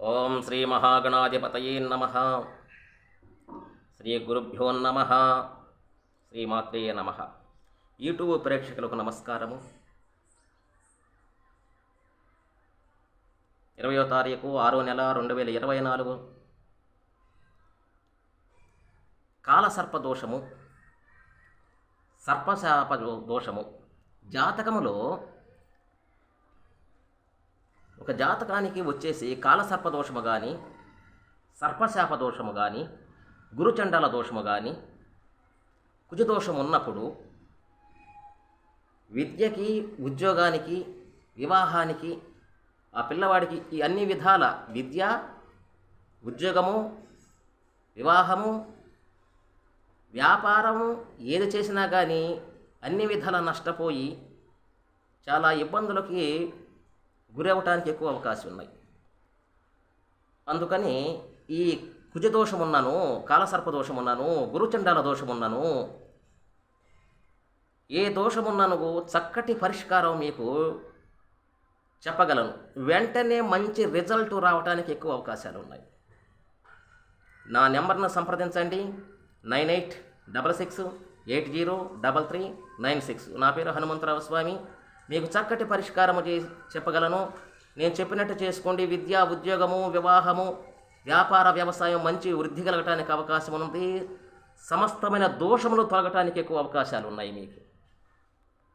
ఓం శ్రీ మహాగణాధిపతయే నమః. శ్రీ గురుభ్యో నమః. శ్రీమాత్రే నమః. యూట్యూబ్ ప్రేక్షకులకు నమస్కారము. 20వ తారీఖు 6వ నెల 2024 కాలసర్ప దోషము, సర్పశాప దోషము. జాతకములో ఒక జాతకానికి వచ్చేసి కాలసర్ప దోషము కానీ, సర్పశాప దోషము కానీ, గురుచండాల దోషము కానీ, కుజదోషం ఉన్నప్పుడు విద్యకి, ఉద్యోగానికి, వివాహానికి, ఆ పిల్లవాడికి ఈ అన్ని విధాల విద్య, ఉద్యోగము, వివాహము, వ్యాపారము ఏది చేసినా కానీ అన్ని విధాల నష్టపోయి చాలా ఇబ్బందులకి గురవటానికి ఎక్కువ అవకాశం ఉన్నాయి. అందుకని ఈ కుజదోషం ఉన్నాను, కాలసర్పదోషం ఉన్నాను, గురుచండాల దోషం ఉన్నాను, ఏ దోషం ఉన్నాను చక్కటి పరిష్కారం మీకు చెప్పగలను. వెంటనే మంచి రిజల్ట్ రావడానికి ఎక్కువ అవకాశాలు ఉన్నాయి. నా నెంబర్ను సంప్రదించండి. 9866803396. నా పేరు హనుమంతరావు స్వామి. మీకు చక్కటి పరిష్కారము చెప్పగలను. నేను చెప్పినట్టు చేసుకోండి. విద్య, ఉద్యోగము, వివాహము, వ్యాపార, వ్యవసాయం మంచి వృద్ధి కలగటానికి అవకాశం ఉంది. సమస్తమైన దోషములు తొలగటానికి ఎక్కువ అవకాశాలు ఉన్నాయి మీకు.